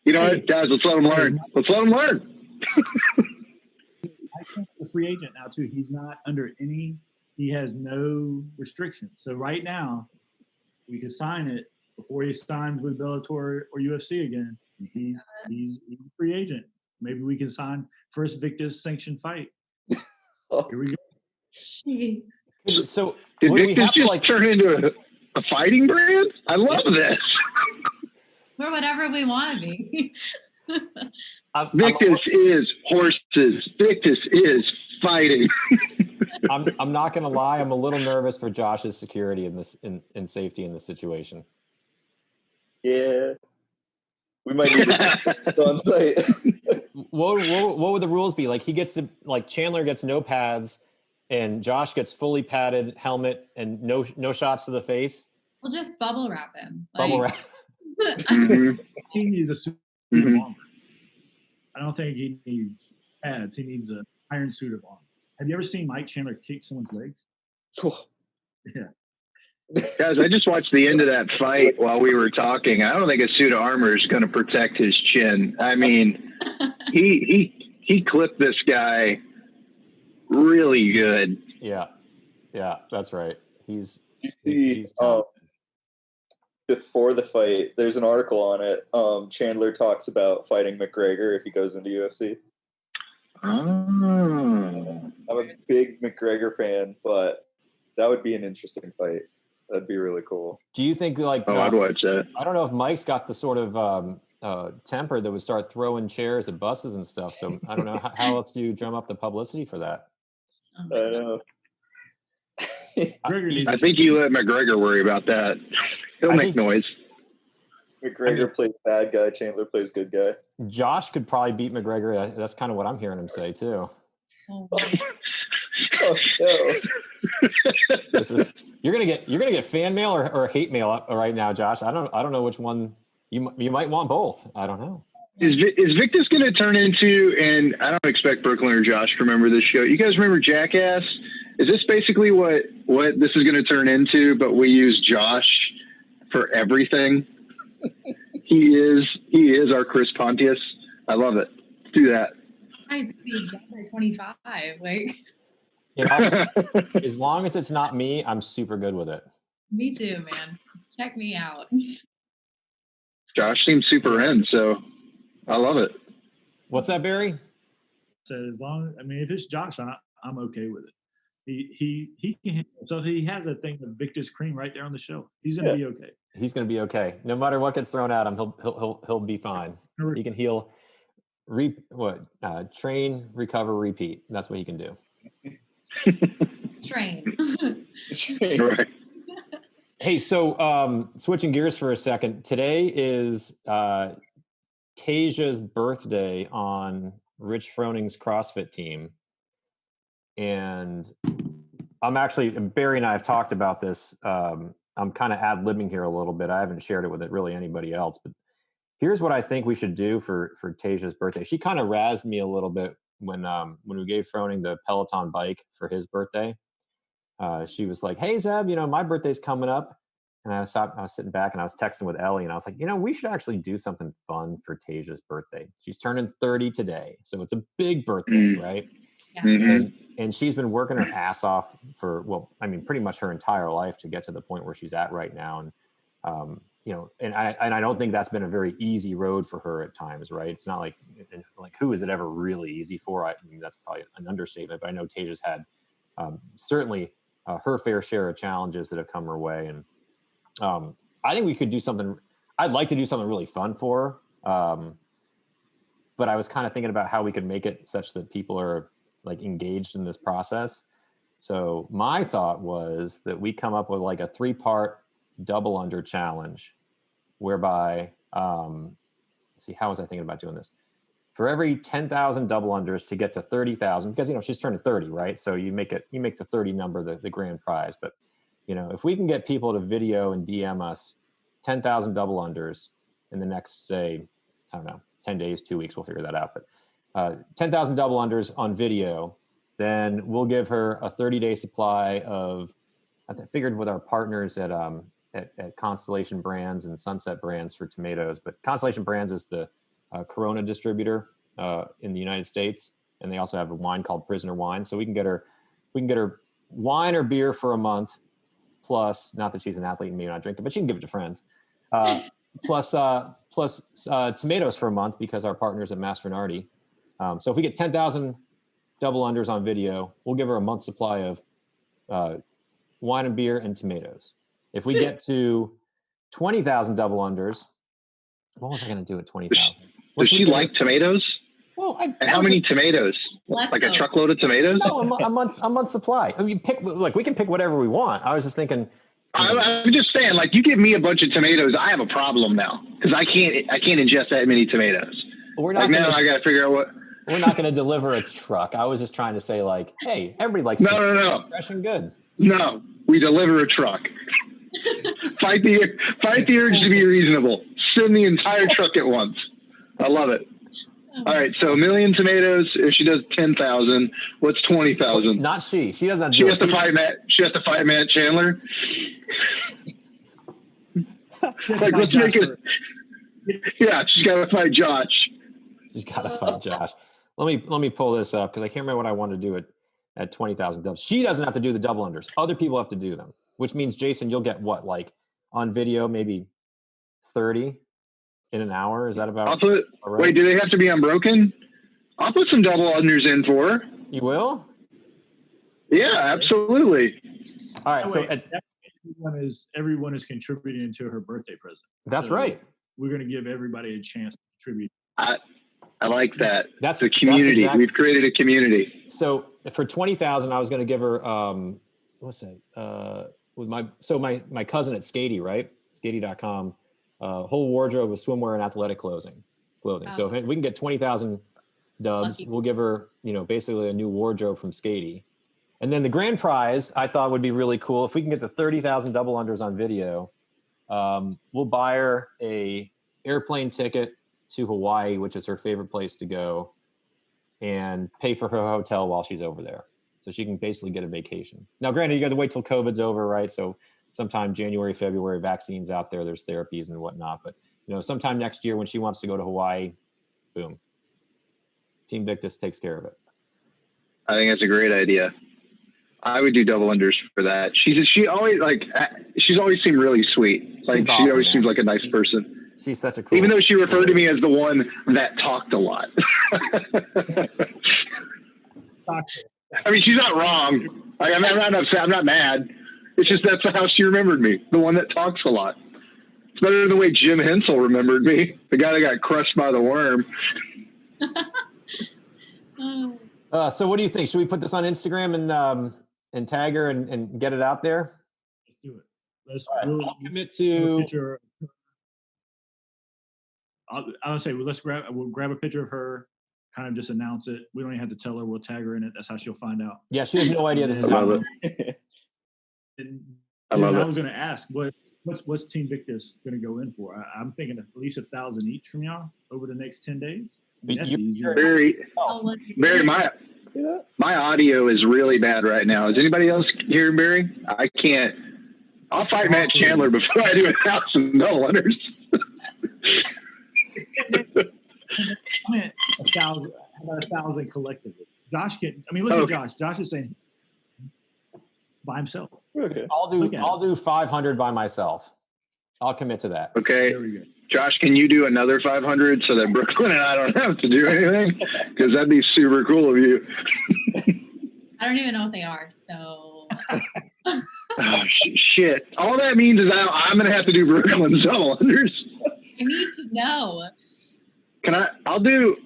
You know what, guys? Let's let him learn. Let's let him learn. I think he's a free agent now too. He's not under any. He has no restrictions. So right now, we could sign it before he signs with Bellator or UFC again. He's a free agent. Maybe we can sign first Victis sanctioned fight. Here we go. Jeez. So did we Victis have to just turn into a fighting brand? I love this. We're whatever we want to be. Victis is horses. Victis is fighting. I'm not going to lie. I'm a little nervous for Josh's security in safety in this situation. Yeah, we might need to go on site. What would the rules be? Like Chandler gets no pads, and Josh gets fully padded helmet and no shots to the face. We'll just bubble wrap him. Bubble wrap. He needs a suit of armor. I don't think he needs pads. He needs an iron suit of armor. Have you ever seen Mike Chandler kick someone's legs? Yeah. Guys, I just watched the end of that fight while we were talking. I don't think a suit of armor is going to protect his chin. I mean, he clipped this guy really good. Yeah, that's right. He's before the fight, there's an article on it. Chandler talks about fighting McGregor if he goes into UFC. Oh. I'm a big McGregor fan, but that would be an interesting fight. That'd be really cool. Do you think I'd watch that. I don't know if Mike's got the sort of temper that would start throwing chairs at buses and stuff. So I don't know how else do you drum up the publicity for that? I know. I think you let McGregor worry about that. He'll make noise. McGregor plays bad guy. Chandler plays good guy. Josh could probably beat McGregor. That's kind of what I'm hearing him say too. Oh no! You're gonna get fan mail or hate mail right now, Josh. I don't know which one you might want both. I don't know. Is Victis going to turn into? And I don't expect Brooklyn or Josh to remember this show. You guys remember Jackass? Is this basically what this is going to turn into? But we use Josh for everything. He is our Chris Pontius. I love it. Let's do that. Nice to be done by 25. Like, you know, as long as it's not me, I'm super good with it. Me too, man. Check me out. Josh seems super in, so I love it. What's that, Barry? So if it's Josh, I'm okay with it. He can. So he has a thing with Victis Cream right there on the show. He's gonna be okay. He's gonna be okay. No matter what gets thrown at him, he'll be fine. He can heal. Train, recover, repeat. That's what he can do. Train. Right. Hey, so switching gears for a second. Today is Tasia's birthday on Rich Froning's CrossFit team. And Barry and I have talked about this. I'm kind of ad-libbing here a little bit. I haven't shared it with really anybody else, but here's what I think we should do for Tasia's birthday. She kind of razzed me a little bit when we gave Froning the Peloton bike for his birthday. She was like, "Hey Zeb, my birthday's coming up. And I was sitting back and I was texting with Ellie and I was like, we should actually do something fun for Tasia's birthday. She's turning 30 today. So it's a big birthday, right? Yeah. Mm-hmm. And she's been working her ass off for, pretty much her entire life to get to the point where she's at right now. And, and I don't think that's been a very easy road for her at times, right? It's not like who is it ever really easy for? I mean, that's probably an understatement, but I know Tasia's had certainly her fair share of challenges that have come her way. And I think we could do something. I'd like to do something really fun for her. But I was kind of thinking about how we could make it such that people are like engaged in this process. So my thought was that we come up with like a 3-part double under challenge whereby, let's see, how was I thinking about doing this? For every 10,000 double unders to get to 30,000, because, she's turning 30, right? So you make the 30 number, the grand prize. But, if we can get people to video and DM us 10,000 double unders in the next, say, I don't know, 10 days, 2 weeks, we'll figure that out. But 10,000 double unders on video, then we'll give her a 30-day supply of, I figured with our partners at Constellation Brands and Sunset Brands for tomatoes. But Constellation Brands is the Corona distributor in the United States. And they also have a wine called Prisoner Wine. So we can get her wine or beer for a month, plus, not that she's an athlete and maybe not drinking, but she can give it to friends. Plus tomatoes for a month because our partners at Mastronardi. So if we get 10,000 double unders on video, we'll give her a month's supply of wine and beer and tomatoes. If we get to 20,000 double unders, what was I going to do at 20,000? Does she like tomatoes? Well, and how many tomatoes? Like a truckload of tomatoes? No, a month supply. I mean, we can pick whatever we want. I was just thinking. I'm just saying, like, you give me a bunch of tomatoes, I have a problem now because I can't ingest that many tomatoes. We're not. Now I got to figure out what. We're not going to deliver a truck. I was just trying to say, like, hey, everybody likes no, fresh and good. No, we deliver a truck. Fight the urge to be reasonable. Send the entire truck at once. I love it. All right, so 1 million tomatoes. If she does 10,000, what's 20,000? Not she. She doesn't. She has to fight Matt. She has to fight Matt Chandler. Like, let's make it. Yeah, she's got to fight Josh. She's got to fight Josh. Let me pull this up because I can't remember what I want to do at 20,000 dubs. She doesn't have to do the double unders. Other people have to do them, which means, Jason, you'll get what, like on video, maybe 30 in an hour? Is that about right? Wait, do they have to be unbroken? I'll put some double unders in for her. You will? Yeah, absolutely. All right. So everyone is contributing to her birthday present. That's right. We're going to give everybody a chance to contribute. I like that. That's the community. We've created a community. So for 20,000, I was going to give her what's that? With my cousin at Skatey, right? Skatey.com, whole wardrobe of swimwear and athletic clothing. Oh. So if we can get 20,000 dubs, Lucky. we'll give her, basically a new wardrobe from Skatey. And then the grand prize I thought would be really cool. If we can get the 30,000 double unders on video, we'll buy her a airplane ticket to Hawaii, which is her favorite place to go, and pay for her hotel while she's over there. So she can basically get a vacation. Now, granted, you got to wait till COVID's over, right? So sometime January, February, vaccines out there, there's therapies and whatnot. But, sometime next year when she wants to go to Hawaii, boom. Team Victis takes care of it. I think that's a great idea. I would do double unders for that. She's always seemed really sweet. Like, awesome, she always man. seems like a nice person. She's such a cool. Even though she referred to me as the one that talked a lot. I mean, she's not wrong. I'm not upset. I'm not mad. It's just that's how she remembered me, the one that talks a lot. It's better than the way Jim Hensel remembered me, the guy that got crushed by the worm. So what do you think? Should we put this on Instagram and tag her and get it out there? Let's do it. I'll commit to. I would say we'll grab a picture of her, kind of just announce it. We don't even have to tell her. We'll tag her in it. That's how she'll find out. Yeah, she has no idea this is happening. I was going to ask what's Team Victis going to go in for? I'm thinking at least 1,000 each from y'all over the next 10 days. I mean, that's easy. Barry, my audio is really bad right now. Is anybody else hearing Barry? I can't I'll fight Matt Chandler before I do 1,000 double unders. I meant 1,000. How about 1,000 collectively? Josh can. I mean, look at Josh. Josh is saying by himself. Okay. I'll do 500 by myself. I'll commit to that. Okay. There we go. Josh, can you do another 500 so that Brooklyn and I don't have to do anything? Because that'd be super cool of you. I don't even know what they are, so. Oh, shit. All that means is I'm going to have to do Brooklyn's double unders. I need to know. I'll do,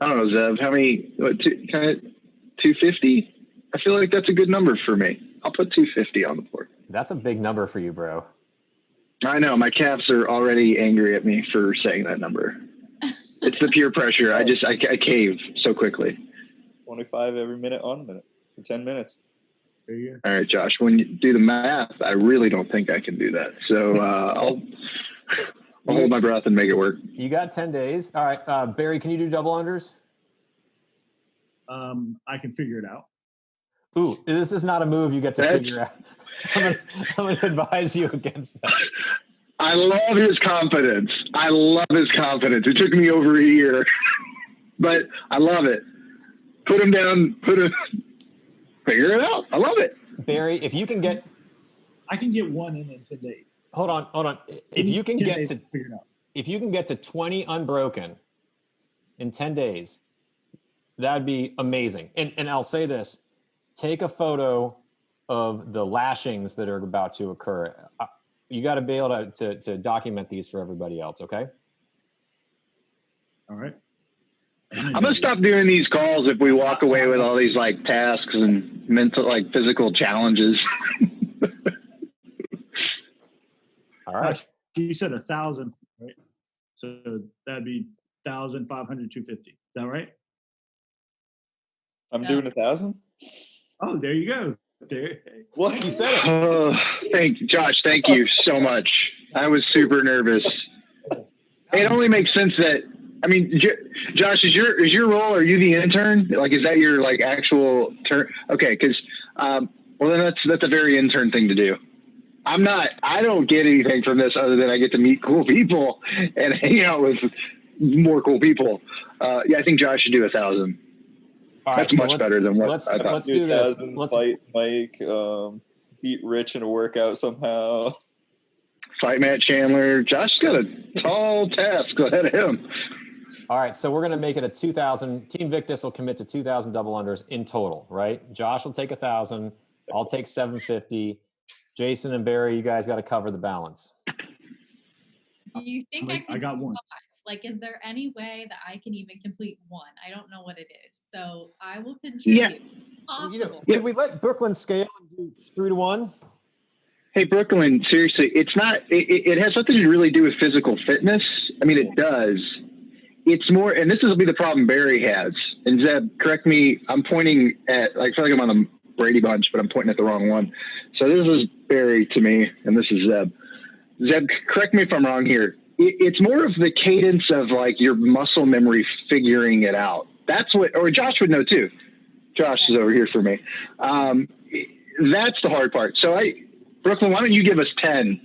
I don't know, Zev, how many, 250? I feel like that's a good number for me. I'll put 250 on the board. That's a big number for you, bro. I know. My calves are already angry at me for saying that number. It's the peer pressure. I cave so quickly. 25 every minute on a minute for 10 minutes. There you go. All right, Josh, when you do the math, I really don't think I can do that. So I'll hold my breath and make it work. You got 10 days. All right. Barry, can you do double unders? I can figure it out. Ooh, this is not a move you get to figure out. I'm going to advise you against that. I love his confidence. It took me over a year, but I love it. Put him down, figure it out. I love it. Barry, if you can get... I can get one in 10 days. Hold on. If you can get to 20 unbroken in 10 days, that'd be amazing. And I'll say this, take a photo of the lashings that are about to occur. You got to be able to document these for everybody else, okay? All right. I'm going to stop doing these calls if we walk away with all these like tasks and mental, like physical challenges. All right. You said 1,000, right? So that'd be 1,500, 250. Is that right? I'm doing 1,000. Oh, there you go. There. What? You said it. Oh, Josh. Thank you so much. I was super nervous. It only makes sense that, I mean, Josh, is your role? Are you the intern? Like, is that your like actual turn? Okay, because well, then that's a very intern thing to do. I'm not. I don't get anything from this other than I get to meet cool people and hang out with more cool people. Yeah, I think Josh should do 1,000. All right, that's much better than what I thought. Let's do this. Let's fight Mike. Beat Rich in a workout somehow. Fight Matt Chandler. Josh's got a tall task ahead of him. All right, so we're going to make it a 2,000. Team Victis will commit to 2,000 double unders in total, right? Josh will take 1,000. I'll take 750. Jason and Barry, you guys got to cover the balance. Do you think I got one. 5? Like, is there any way that I can even complete one? I don't know what it is. So I will contribute. Yeah. Possible. Could we let Brooklyn scale and do 3 to 1? Hey, Brooklyn, seriously, it's not, it has nothing to really do with physical fitness. I mean, it does. It's more, and this will be the problem Barry has. And Zeb, correct me, I'm pointing at, I feel like I'm on the Brady Bunch, but I'm pointing at the wrong one. So this is Barry to me, and this is Zeb. Zeb, correct me if I'm wrong here. It's more of the cadence of like your muscle memory figuring it out. That's what, or Josh would know too. Josh is over here for me. That's the hard part. So Brooklyn, why don't you give us 10?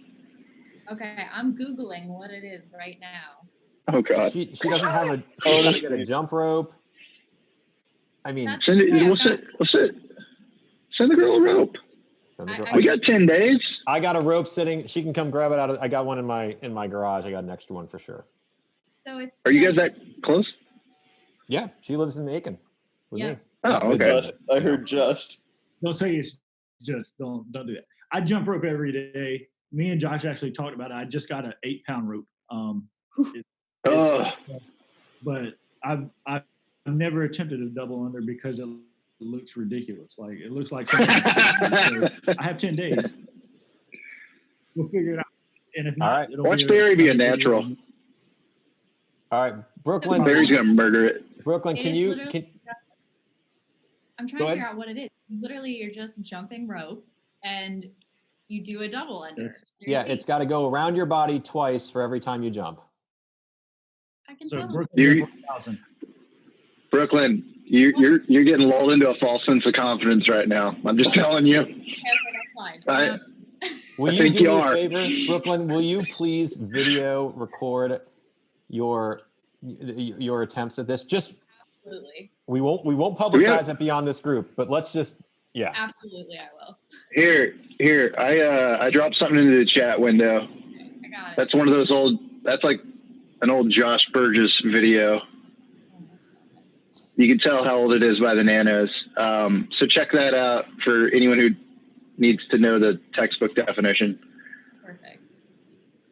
Okay, I'm Googling what it is right now. Oh God. She doesn't have a, she doesn't get a jump rope. I mean, send the girl a rope. We got 10 days. I got a rope sitting. She can come grab it out of, I got one in my garage. I got an extra one for sure. So it's. Are you guys that close? Yeah, she lives in Macon with me. Oh, okay. I heard just. Don't say it's just. Don't do that. I jump rope every day. Me and Josh actually talked about it. I just got an 8-pound rope. But I've never attempted a double under because it looks ridiculous. Like it looks like something. So I have 10 days. We'll figure it out. And if not, it'll watch Barry be a natural. All right, Brooklyn. Barry's gonna murder it. Brooklyn, I'm trying to figure out what it is. Literally, you're just jumping rope and you do a double under. Yeah, it's got to go around your body twice for every time you jump. I can so tell. Brooklyn, you're getting lulled into a false sense of confidence right now. I'm just telling you. Okay, that's fine. Will you do me a favor, Brooklyn? Will you please video record your attempts at this? Just Absolutely. We won't publicize it beyond this group, but let's just Absolutely, I will. Here. I dropped something into the chat window. I got it. That's one of those old. That's like an old Josh Burgess video. You can tell how old it is by the nanos. So check that out for anyone who needs to know the textbook definition. Perfect.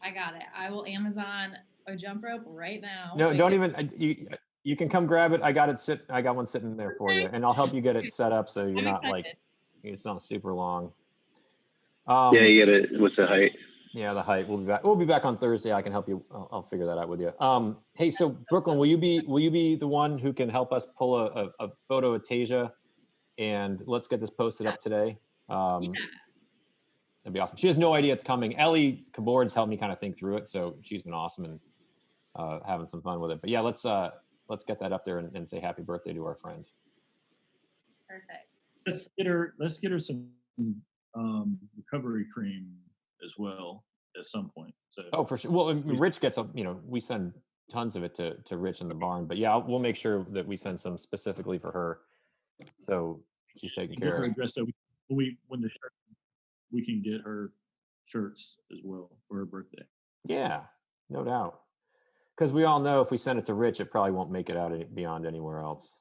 I got it. I will Amazon a jump rope right now. No, don't even. You can come grab it. I got one sitting there for you, and I'll help you get it set up so you're not like it's not super long. Yeah, you get it with the height. Yeah, the height. We'll be back on Thursday. I can help you. I'll figure that out with you. Hey, so Brooklyn, will you be the one who can help us pull a photo of Tasia, and let's get this posted up today. That'd be awesome. She has no idea it's coming. Ellie Kabord's helped me kind of think through it, so she's been awesome and having some fun with it. But yeah, let's get that up there and say happy birthday to our friend. Perfect. Let's get her some recovery cream as well at some point. So for sure. Well, Rich gets we send tons of it to Rich in the barn, but yeah, we'll make sure that we send some specifically for her, so she's taken care of. So when the shirt, we can get her shirts as well for her birthday. Yeah, no doubt. Because we all know if we send it to Rich, it probably won't make it out beyond anywhere else.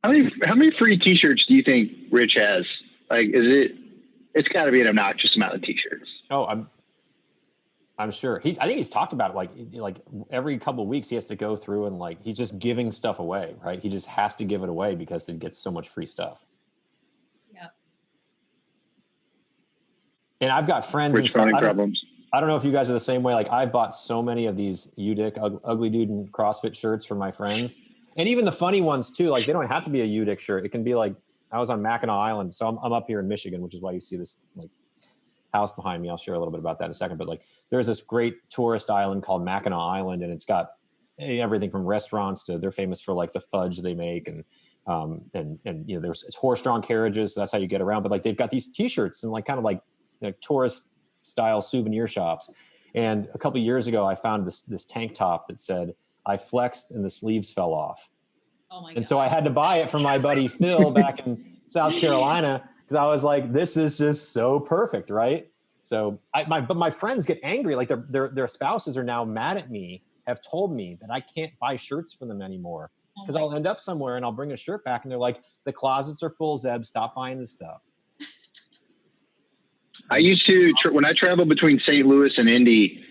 How many free T-shirts do you think Rich has? Like, it's got to be an obnoxious amount of T-shirts. Oh, I'm sure. I think he's talked about it like every couple of weeks he has to go through and like he's just giving stuff away, right? He just has to give it away because it gets so much free stuff. Yeah. And I've got friends. Rich phone problems. I don't know if you guys are the same way. Like I bought so many of these UDIC ugly dude and CrossFit shirts for my friends, and even the funny ones too. Like they don't have to be a UDIC shirt. It can be like I was on Mackinac Island, so I'm up here in Michigan, which is why you see this like house behind me. I'll share a little bit about that in a second. But like there's this great tourist island called Mackinac Island, and it's got everything from restaurants to they're famous for like the fudge they make and it's horse-drawn carriages. So that's how you get around. But like they've got these T-shirts and like kind of like tourist style souvenir shops. And a couple of years ago, I found this tank top that said, "I flexed and the sleeves fell off." Oh my God. And so I had to buy it from my buddy Phil back in South Carolina because I was like, "This is just so perfect, right?" So but my friends get angry. Like their spouses are now mad at me, have told me that I can't buy shirts from them anymore because I'll end up somewhere and I'll bring a shirt back and they're like, "The closets are full, Zeb. Stop buying this stuff." I used to, when I traveled between St. Louis and Indy,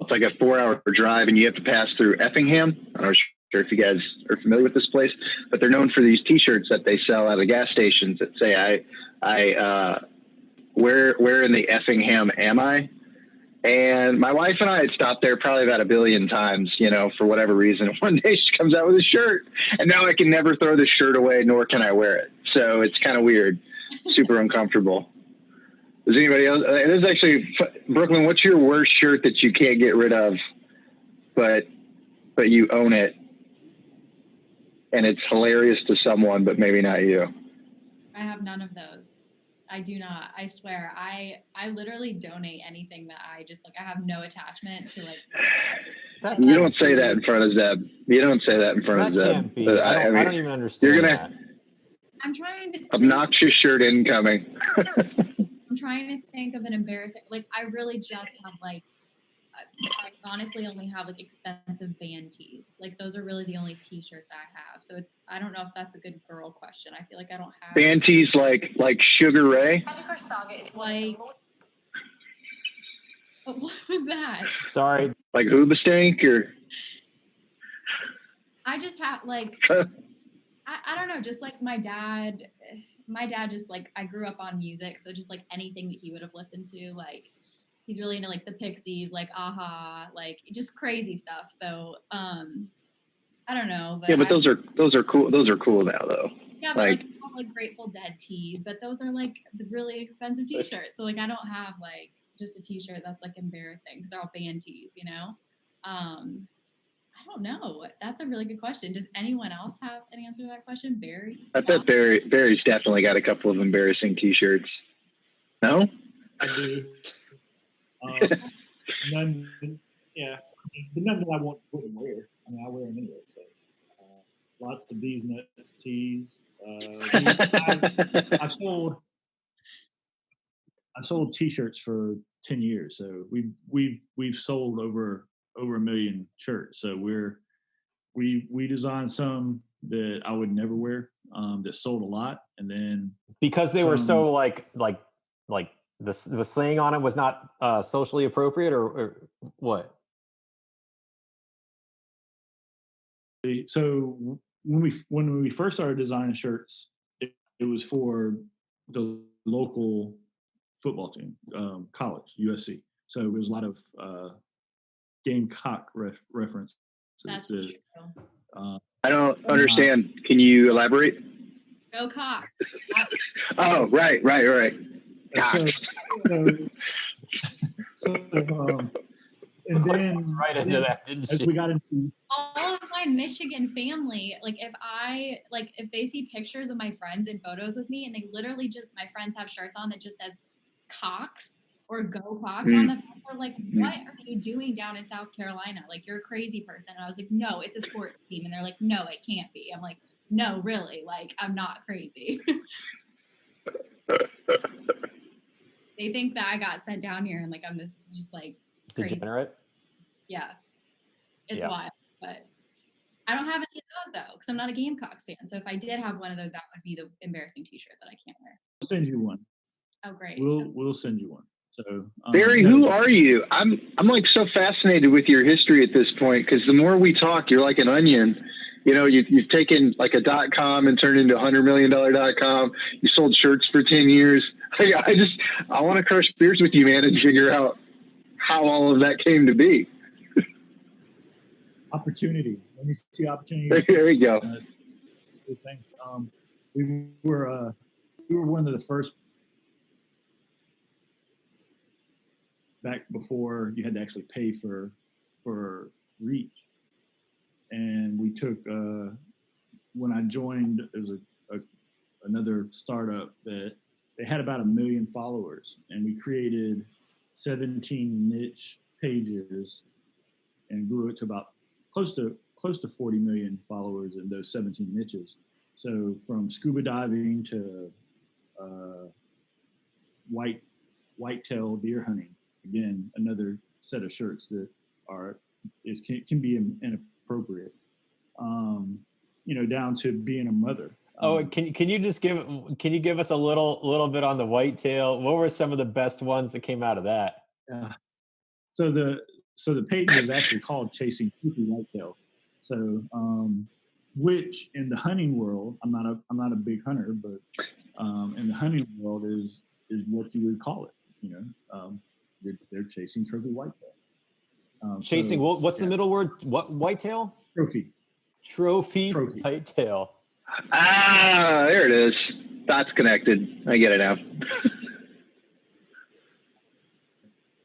it's like a 4-hour drive and you have to pass through Effingham. I'm not sure if you guys are familiar with this place, but they're known for these T-shirts that they sell at the gas stations that say, where in the Effingham am I? And my wife and I had stopped there probably about 1 billion times, for whatever reason. One day she comes out with a shirt and now I can never throw the shirt away, nor can I wear it. So it's kind of weird, super uncomfortable. Does anybody else? It is actually, Brooklyn, what's your worst shirt that you can't get rid of, but you own it and it's hilarious to someone, but maybe not you? I have none of those. I do not. I swear. I literally donate anything that I just like. I have no attachment to like. You don't say that in front of Zeb. You don't say that in front of Zeb. Can't be. I don't even understand. You're that. I'm trying to. Obnoxious shirt incoming. I'm trying to think of an embarrassing. Like I really just have like. I honestly only have like expensive band tees. Like those are really the only T-shirts I have. So I don't know if that's a good girl question. I feel like I don't have band tees like Sugar Ray. Like what was that? Sorry, like Hoobastank or. I just have like I don't know, just like my dad just like I grew up on music, so just like anything that he would have listened to, like he's really into like the Pixies, like Aha, like just crazy stuff. So I don't know. But yeah, but those are cool. Those are cool now though. Yeah, but like I have like Grateful Dead tees, but those are like the really expensive T-shirts. So like I don't have like just a T-shirt that's like embarrassing because they're all band tees, I don't know. That's a really good question. Does anyone else have an answer to that question? Barry? I bet Barry's definitely got a couple of embarrassing T-shirts. No? I do. None, yeah, but none that I wouldn't wear. I mean, I wear them anyway. So lots of D's, nuts, T's. I've sold T-shirts for 10 years, so we've sold over 1 million shirts. So we designed some that I would never wear, that sold a lot, and then because they were so like the slang on it was not socially appropriate, or what? So when we first started designing shirts, it was for the local football team, college, USC. So there was a lot of Gamecock references. That's true. I don't understand. Can you elaborate? Go Cox. Oh, right. And then right into that, didn't as she? we got into All of my Michigan family, like if they see pictures of my friends and photos with me, and they literally just, my friends have shirts on that just says Cox or Go Cox on the front, they're like, what are you doing down in South Carolina? Like, you're a crazy person. And I was like, no, it's a sports team. And they're like, no, it can't be. I'm like, no, really, like, I'm not crazy. They think that I got sent down here and like I'm this just like crazy. Degenerate. Yeah, it's wild, but I don't have any of those though because I'm not a Gamecocks fan. So if I did have one of those, that would be the embarrassing T-shirt that I can't wear. We'll send you one. Oh, great. We'll send you one. So Barry, who are you? I'm like so fascinated with your history at this point, because the more we talk, you're like an onion. You know, you've taken like a .com and turned into $100 million .com. You sold shirts for 10 years. I want to crush beers with you, man, and figure out how all of that came to be. Opportunity. Let me see opportunity. There you go. Those things. We were one of the first, back before you had to actually pay for reach. And we took, when I joined, there was another startup that they had about 1 million followers, and we created 17 niche pages and grew it to about close to 40 million followers in those 17 niches. So from scuba diving to whitetail deer hunting, again, another set of shirts that can be inappropriate. Down to being a mother. Can you give us a little bit on the whitetail? What were some of the best ones that came out of that? So the page was actually called Chasing Trophy Whitetail. So which in the hunting world, I'm not a big hunter, but in the hunting world is what you would call it. They're chasing trophy whitetail. Chasing. What's the middle word? What whitetail? Trophy whitetail. Ah, there it is. That's connected. I get it now.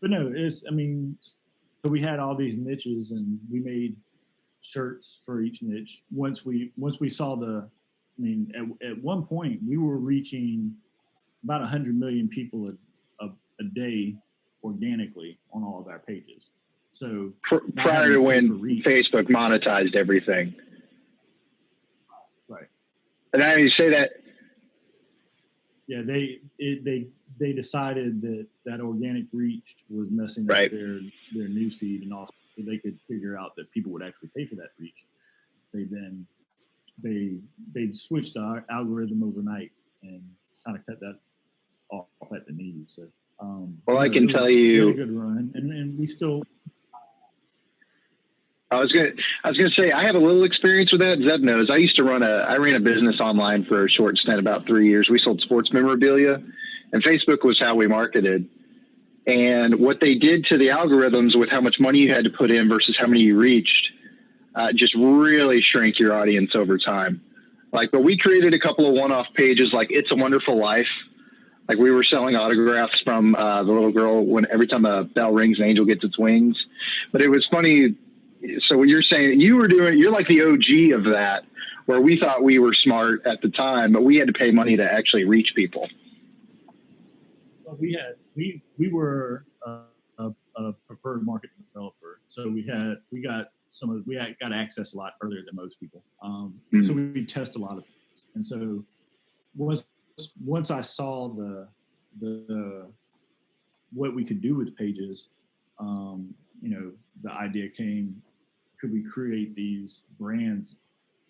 But no, so we had all these niches, and we made shirts for each niche. Once we saw at one point we were reaching about 100 million people a day organically on all of our pages. So prior to when Facebook monetized everything. Right. And now you say that. Yeah, they decided that organic reach was messing up their news feed, and also they could figure out that people would actually pay for that reach. They switched the algorithm overnight and kind of cut that off at the knees. So I can tell you, a good run, and we still. I was gonna say I have a little experience with that. Zeb knows. I ran a business online for a short stint, about 3 years. We sold sports memorabilia, and Facebook was how we marketed. And what they did to the algorithms with how much money you had to put in versus how many you reached, just really shrank your audience over time. But we created a couple of one-off pages, like It's a Wonderful Life. Like we were selling autographs from the little girl when every time a bell rings, an angel gets its wings. But it was funny. So what you're saying, you're like the OG of that, where we thought we were smart at the time, but we had to pay money to actually reach people. Well, we were a a preferred market developer. So we got access a lot earlier than most people. So we test a lot of things. And so once I saw the what we could do with pages, the idea came, could we create these brands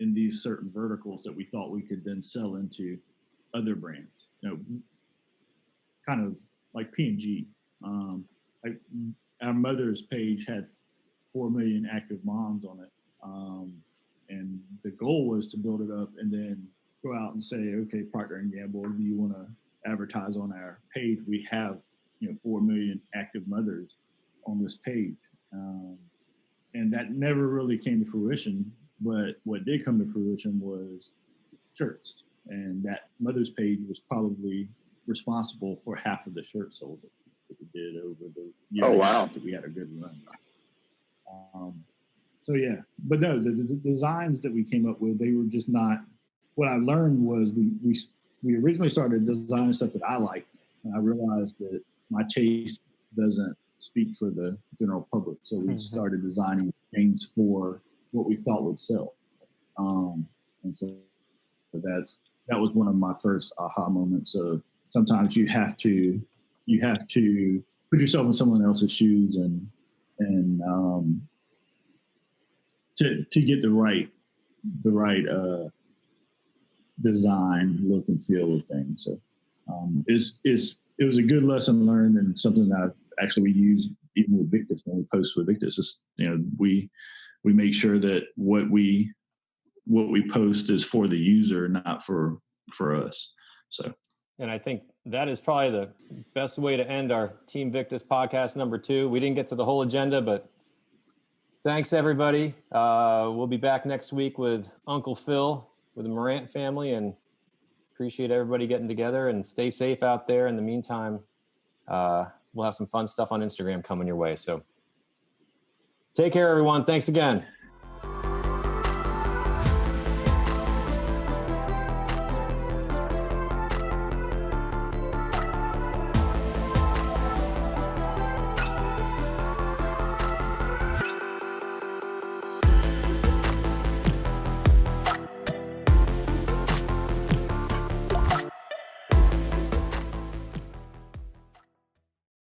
in these certain verticals that we thought we could then sell into other brands, kind of like P&G. Like our mother's page had 4 million active moms on it. And the goal was to build it up and then go out and say, okay, Procter & Gamble, do you want to advertise on our page? We have, 4 million active mothers on this page. And that never really came to fruition. But what did come to fruition was shirts. And that mother's page was probably responsible for half of the shirts sold that we did over the year. Oh, wow. That we had a good run. So yeah, but no, the designs that we came up with, they were just not. What I learned was we originally started designing stuff that I liked, and I realized that my taste doesn't speak for the general public. So we started designing things for what we thought would sell, and so that was one of my first aha moments of sometimes you have to put yourself in someone else's shoes and to get the right design, look and feel of things. So it was a good lesson learned and something that we use even with Victis when we post with Victis. We make sure that what we post is for the user, not for us. So. And I think that is probably the best way to end our Team Victis podcast number 2. We didn't get to the whole agenda, but thanks everybody. We'll be back next week with Uncle Phil with the Morant family, and appreciate everybody getting together, and stay safe out there. In the meantime, we'll have some fun stuff on Instagram coming your way. So take care, everyone. Thanks again.